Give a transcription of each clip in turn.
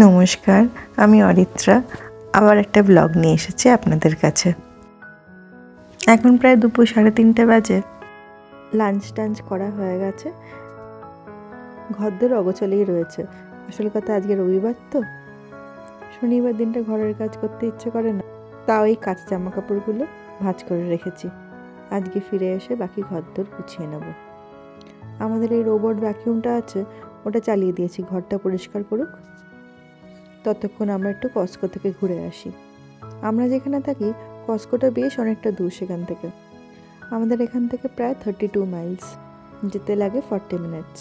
নমস্কার, আমি অরিত্রা। আবার একটা ব্লগ নিয়ে এসেছি আপনাদের কাছে। এখন প্রায় দুপুর 3:30 বাজে। লাঞ্চ টাঞ্চ করা হয়ে গেছে, ঘরদোর অগোছালেই রয়েছে। আসল কথা, আজকে রবিবার তো, শনিবার দিনটা ঘরের কাজ করতে ইচ্ছে করে না, তাও এই কাঁচা জামা কাপড়গুলো ভাঁজ করে রেখেছি। আজকে ফিরে এসে বাকি ঘরদোর গুছিয়ে নেব। আমাদের এই রোবট ভ্যাকিউমটা আছে, ওটা চালিয়ে দিয়েছি, ঘরটা পরিষ্কার করুক। ততক্ষণ আমরা একটু কস্কো থেকে ঘুরে আসি। আমরা যেখানে থাকি কস্কোটা বেশ অনেকটা দূর সেখান থেকে। আমাদের এখান থেকে প্রায় 32 মাইলস, যেতে লাগে 40 মিনিটস।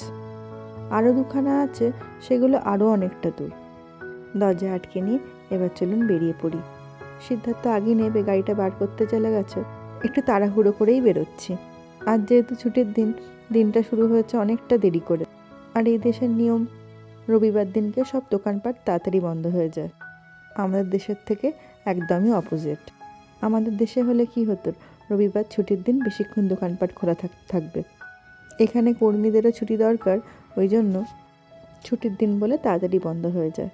আরও দুখানা আছে, সেগুলো আরও অনেকটা দূর। দরজা আটকে নিয়ে এবার চলুন বেরিয়ে পড়ি। সিদ্ধার্থ আগে নেবে গাড়িটা বার করতে চলে গেছে, একটু তাড়াহুড়ো করেই বেরোচ্ছি। আজ যেহেতু ছুটির দিন, দিনটা শুরু হয়েছে অনেকটা দেরি করে। আর এই দেশের নিয়ম, রবিবার দিনকে সব দোকানপাট তাড়াতাড়ি বন্ধ হয়ে যায়। আমাদের দেশের থেকে একদমই অপোজিট। আমাদের দেশে হলে কি হতো, রবিবার ছুটির দিন বেশিক্ষণ দোকানপাট খোলা থাকবে। এখানে কর্মীদেরও ছুটি দরকার, ওই জন্য ছুটির দিন বলে তাড়াতাড়ি বন্ধ হয়ে যায়।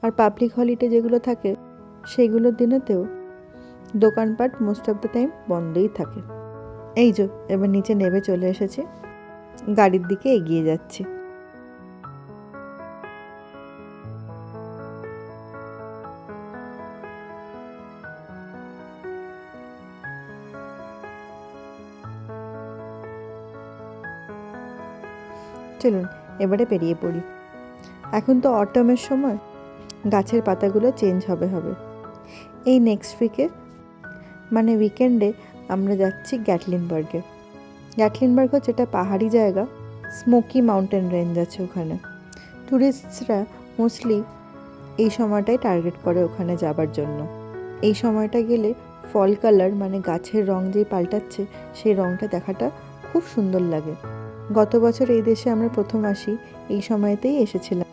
আর পাবলিক হলিডে যেগুলো থাকে সেগুলোর দিনেতেও দোকানপাট মোস্ট অফ দ্য টাইম বন্ধই থাকে। এই যে এবার নিচে নেমে চলে এসেছি, গাড়ির দিকে এগিয়ে যাচ্ছি। চলুন এবারে বেরিয়ে পড়ি। এখন তো অটমের সময়, গাছের পাতাগুলো চেঞ্জ হবে। এই নেক্সট উইকে মানে উইকেন্ডে আমরা যাচ্ছি গ্যাটলিনবার্গে। গ্যাটলিনবার্গ হচ্ছে একটা পাহাড়ি জায়গা, স্মোকি মাউন্টেন রেঞ্জ আছে ওখানে। ট্যুরিস্টরা মোস্টলি এই সময়টাই টার্গেট করে ওখানে যাবার জন্য। এই সময়টা গেলে ফল কালার মানে গাছের রং যেই পাল্টাচ্ছে, সেই রংটা দেখাটা খুব সুন্দর লাগে। গত বছর এই দেশে আমরা প্রথম আসি, এই সময়তেই এসেছিলাম।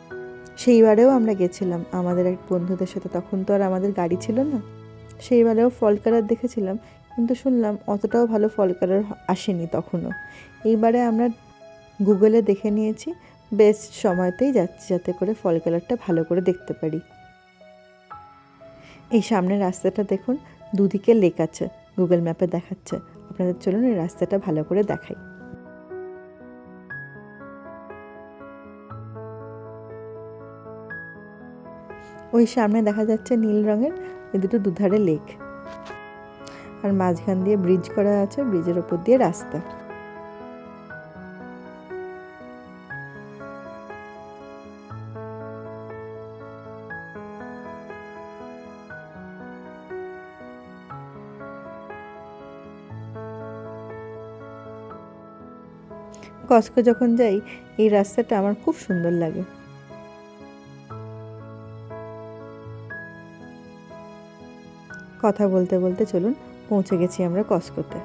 সেইবারেও আমরা গেছিলাম আমাদের এক বন্ধুদের সাথে, তখন তো আর আমাদের গাড়ি ছিল না। সেইবারেও ফল কালার দেখেছিলাম, কিন্তু শুনলাম অতটাও ভালো ফল কালার আসেনি তখনও। এইবারে আমরা গুগলে দেখে নিয়েছি, বেস্ট সময়তেই যাচ্ছি যাতে করে ফল কালারটা ভালো করে দেখতে পারি। এই সামনের রাস্তাটা দেখুন, দুদিকে লেক আছে, গুগল ম্যাপে দেখাচ্ছে। আপনাদের চলুন এই রাস্তাটা ভালো করে দেখাই। ওই সামনে দেখা যাচ্ছে নীল রঙের ওই দুটো দুধারে লেক, আর মাঝখান দিয়ে ব্রিজ করা আছে, ব্রিজের ওপর দিয়ে রাস্তা। কস্কো যখন যাই এই রাস্তাটা আমার খুব সুন্দর লাগে। কথা বলতে বলতে চলুন পৌঁছে গেছি আমরা কস্কোতে।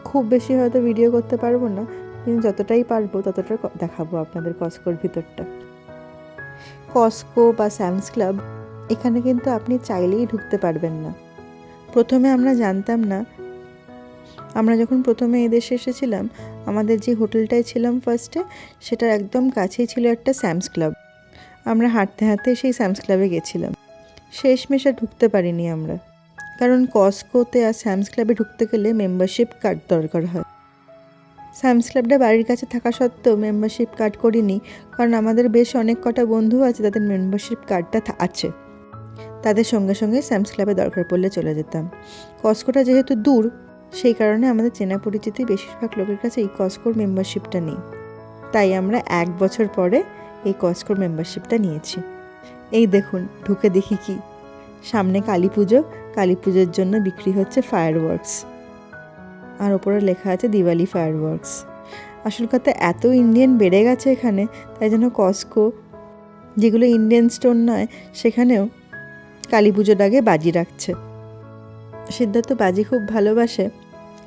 খুব বেশি হয়তো ভিডিও করতে পারবো না, কিন্তু যতটাই পারবো ততটা দেখাবো আপনাদের কস্কোর ভিতরটা। কস্কো বা স্যামস ক্লাব, এখানে কিন্তু আপনি চাইলেই ঢুকতে পারবেন না। প্রথমে আমরা জানতাম না। আমরা যখন প্রথমে এদেশে এসেছিলাম, আমাদের যে হোটেলটায় ছিলাম ফার্স্টে, সেটার একদম কাছেই ছিল একটা স্যামস ক্লাব। আমরা হাঁটতে হাঁটতে সেই স্যামস ক্লাবে গেছিলাম। শেষমেশ আর ঢুকতে পারিনি আমরা, কারণ কস্কোতে আর স্যামস ক্লাবে ঢুকতে গেলে মেম্বারশিপ কার্ড দরকার হয়। স্যামস ক্লাবটা বাড়ির কাছে থাকা সত্ত্বেও মেম্বারশিপ কার্ড করিনি, কারণ আমাদের বেশ অনেক কটা বন্ধু আছে তাদের মেম্বারশিপ কার্ডটা আছে। তাদের সঙ্গে সঙ্গে স্যামস ক্লাবে দরকার পড়লে চলে যেতাম। কস্কোটা যেহেতু দূর, সেই কারণে আমাদের চেনা পরিচিতি বেশিরভাগ লোকের কাছে এই কস্কোর মেম্বারশিপটা নেই। তাই আমরা 1 বছর পরে এই কস্কোর মেম্বারশিপটা নিয়েছি। এই দেখুন, ঢুকে দেখি কি, সামনে কালী পুজো, কালী পুজোর জন্য বিক্রি হচ্ছে ফায়ারওয়ার্কস, আর ওপরে লেখা আছে দিওয়ালি ফায়ারওয়ার্কস। আসল কথা, এত ইন্ডিয়ান বেড়ে গেছে এখানে, তাই জন্য কস্কো, যেগুলো ইন্ডিয়ান স্টোর নয়, সেখানেও কালী পুজোর আগে বাজি রাখছে। সিদ্ধার্থ বাজি খুব ভালোবাসে,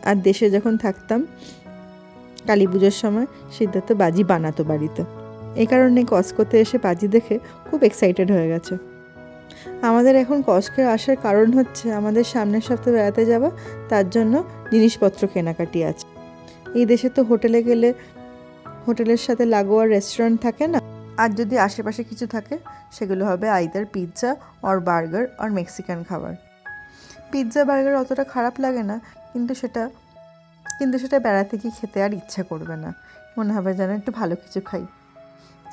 আর দেশে যখন থাকতাম কালী পুজোর সময় সিদ্ধার্থ বাজি বানাতো বাড়িতে। এই কারণে কস্কোতে এসে বাজি দেখে খুব এক্সাইটেড হয়ে গেছে। আমাদের এখন কস্কো আসার কারণ হচ্ছে আমাদের সামনের সপ্তাহে বেড়াতে যাওয়া, তার জন্য জিনিসপত্র কেনাকাটি আছে। এই দেশে তো হোটেলে গেলে হোটেলের সাথে লাগোয়া রেস্টুরেন্ট থাকে না, আর যদি আশেপাশে কিছু থাকে সেগুলো হবে either pizza or burger or Mexican খাবার। পিৎজা বার্গার অতটা খারাপ লাগে না, কিন্তু সেটা বেড়াতে গিয়ে খেতে আর ইচ্ছা করবে না, মনে হবে যেন একটু ভালো কিছু খাই।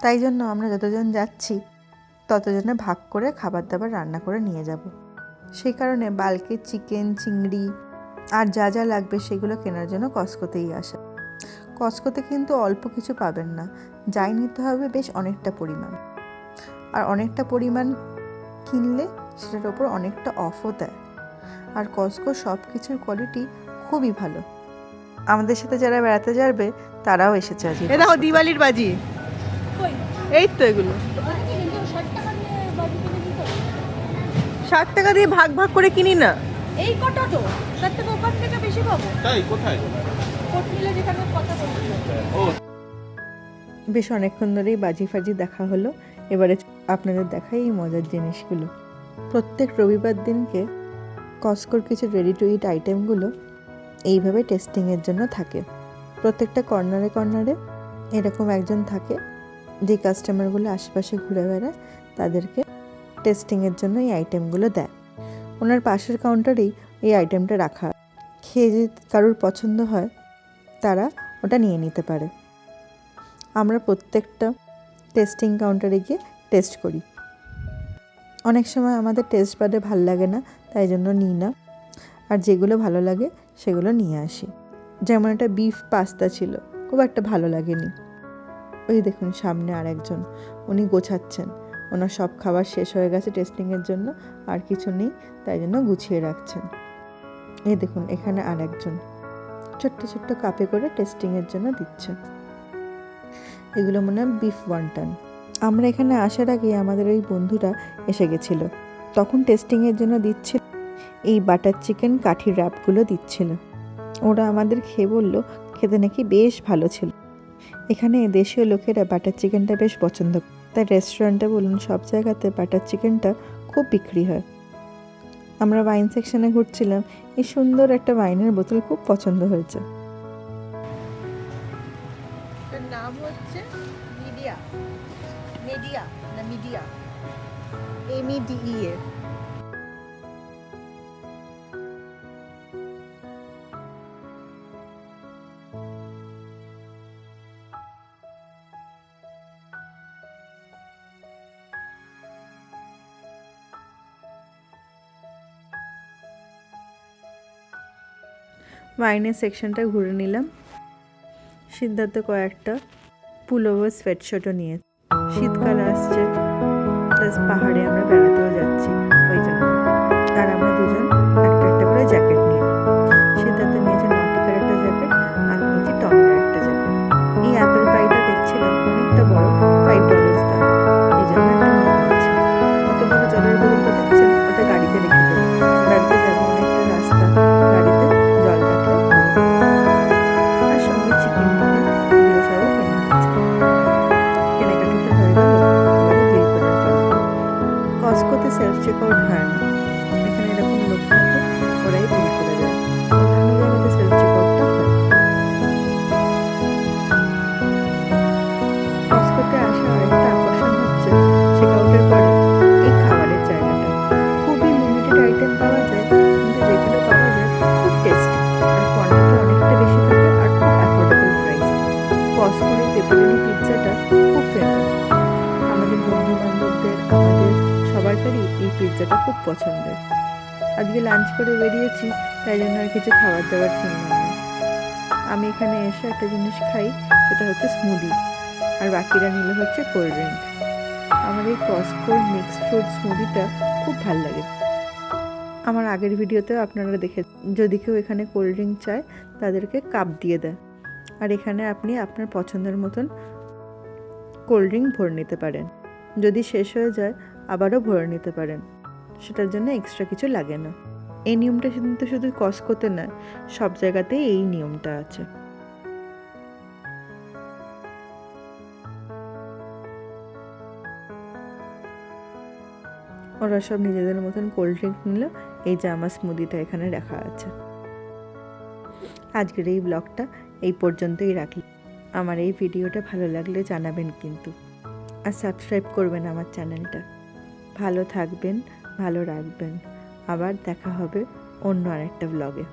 তাই জন্য আমরা যতজন যাচ্ছি ততজনে ভাগ করে খাবার দাবার রান্না করে নিয়ে যাব। সেই কারণে বালকে চিকেন, চিংড়ি আর যা যা লাগবে সেগুলো কেনার জন্য কস্কোতেই আসা। কস্কোতে কিন্তু অল্প কিছু পাবেন না, যাই নিতে হবে বেশ অনেকটা পরিমাণ, আর অনেকটা পরিমাণ কিনলে সেটার ওপর অনেকটা অফও দেয়। আর কস্কো সব কিছুর কোয়ালিটি খুবই ভালো। আমাদের সাথে যারা বেড়াতে যাবে তারাও এসেছে আজ। এ দেখো দিওয়ালির বাজি, এই তো এগুলো 60 টাকা দিয়ে ভাগ ভাগ করে কিনি না, এই কটা তো তার থেকে ওখান থেকে বেশি পাবো। তাই কোথায় কোট মিলে যেখানে কথা বলছিল। ও বেশ অনেকক্ষণ ধরেই বাজি ফাজি দেখা হলো, এবারে আপনাদের দেখাই এই মজার জিনিসগুলো। প্রত্যেক রবিবার দিনকে কস্কোর কিছু রেডি টু ইট আইটেমগুলো এইভাবে টেস্টিংয়ের জন্য থাকে। প্রত্যেকটা কর্নারে কর্নারে এরকম একজন থাকে, যে কাস্টমারগুলো আশেপাশে ঘুরে বেড়ায় তাদেরকে টেস্টিংয়ের জন্য এই আইটেমগুলো দেয়। ওনার পাশের কাউন্টারেই এই আইটেমটা রাখা, খেয়ে যদি কারোর পছন্দ হয় তারা ওটা নিয়ে নিতে পারে। আমরা প্রত্যেকটা টেস্টিং কাউন্টারে গিয়ে টেস্ট করি। অনেক সময় আমাদের টেস্ট বাদে ভালো লাগে না, তাই জন্য নিই না, আর যেগুলো ভালো লাগে সেগুলো নিয়ে আসি। যেমন একটা বিফ পাস্তা ছিল, খুব একটা ভালো লাগেনি। ওই দেখুন সামনে আর একজন, উনি গোছাচ্ছেন, ওনার সব খাবার শেষ হয়ে গেছে টেস্টিংয়ের জন্য, আর কিছু নেই, তাই জন্য গুছিয়ে রাখছেন। এই দেখুন এখানে আর একজন ছোট্ট ছোট্ট কাপে করে টেস্টিংয়ের জন্য দিচ্ছে। এগুলো মনে হয় বিফ ওয়ান্টন। আমরা এখানে আসার আগে আমাদের ওই বন্ধুরা এসে গেছিলো, তখন টেস্টিংয়ের জন্য দিচ্ছিল এই বাটার চিকেন কাঠির র্যাপগুলো দিচ্ছিল। ওরা আমাদের খেয়ে বলল খেতে নাকি বেশ ভালো ছিল। এখানে দেশীয় লোকেরা বাটার চিকেনটা বেশ পছন্দ করে, তাই রেস্টুরেন্টে বলুন সব জায়গাতে বাটার চিকেনটা খুব বিক্রি হয়। আমরা ওয়াইন সেকশনে ঘুরছিলাম, এই সুন্দর একটা ওয়াইনের বোতল খুব পছন্দ হয়েছে। এর নাম হচ্ছে মিডিয়া মিডিয়া না মিডিয়া MEDEA। ওয়াইনের সেকশনটা ঘুরে নিলাম। সিদ্ধার্থ কয়েকটা পুলোভার সোয়েটশার্টও নিয়ে, শীতকাল আসছে প্লাস পাহাড়ে আমরা বেড়াতেও যাচ্ছি ওই জন্য। আর আমরা দুজন একটা একটা করে জ্যাকেট নিয়ে, সিদ্ধার্থ নিয়েছে নটিকার একটা জ্যাকেট, আমি নিয়েছি টমির একটা জ্যাকেট। এই অ্যাপেল পাইটা দেখছিলাম অনেকটা বড়, $5 দাম, এই জন্য একটা নিয়ে নিয়েছি। অত বড় জলের বোতলটা দেখছেন, ওটা গাড়িতে রেখে দেবো, বাড়িতে যাবো অনেকটা রাস্তা, গাড়িতে জল রাখলে আর সঙ্গে চিকেন টিকেন এগুলো সবও কেনা হচ্ছে। কেনাকাটি তো হয়ে গেল, এবারে বিল করার পালা। কস্কোতে সেলফ চেক আউট হয় না, এখানে এরকম লোক থাকে, ওরাই বিল করে দেয়। অন্যান্য জায়গাতে সেলফ চেক আউটটা হয়। কস্কোতে আসা আরেকটা আকর্ষণ হচ্ছে চেক আউটের পরে এই খাবারের জায়গাটা। খুবই লিমিটেড আইটেম পাওয়া যায়, কিন্তু যেগুলো পাওয়া যায় খুব টেস্টি, আর কোয়ান্টিটি অনেকটা বেশি থাকে আর খুব অ্যাফোর্ডেবল প্রাইস। কস্কোর এই পেপারনি পিৎজাটা খুব ফেমাস, আমাদের বন্ধু বান্ধবদের আমাদের সবারই এই পিৎজাটা খুব পছন্দের। আজকে লাঞ্চ করে বেরিয়েছি, তাই জন্য আর কিছু খাবার দাবার কিনলাম না। আমি এখানে এসে একটা জিনিস খাই, সেটা হচ্ছে স্মুদি, আর বাকিরা নিল হচ্ছে কোল্ড ড্রিঙ্ক। আমার এই কস্কোর মিক্স ফ্রুট স্মুদিটা খুব ভাল লাগে। আমার আগের ভিডিওতেও আপনারা দেখে, যদি কেউ এখানে কোল্ড ড্রিঙ্ক চায় তাদেরকে কাপ দিয়ে দেয়, আর এখানে আপনি আপনার পছন্দের মতন কোল্ড ড্রিঙ্ক ভরে নিতে পারেন। যদি শেষ হয়ে যায় আবারও ভরে নিতে পারেন, সেটার জন্য এক্সট্রা কিছু লাগে না। এই নিয়মটা কিন্তু শুধু কস্কোতে নয়, সব জায়গাতেই এই নিয়মটা আছে। ওরা সব নিজেদের মতন কোল্ড ড্রিঙ্ক নিল, এই যে আমার স্মুদিটা এখানে রাখা আছে। আজকের এই ব্লগটা এই পর্যন্তই রাখি। আমার এই ভিডিওটা ভালো লাগলে জানাবেন কিন্তু। আর সাবস্ক্রাইব করবেন আমার চ্যানেলটা। ভালো থাকবেন, ভালো রাখবেন। আবার দেখা হবে অন্য আরেকটা ব্লগে।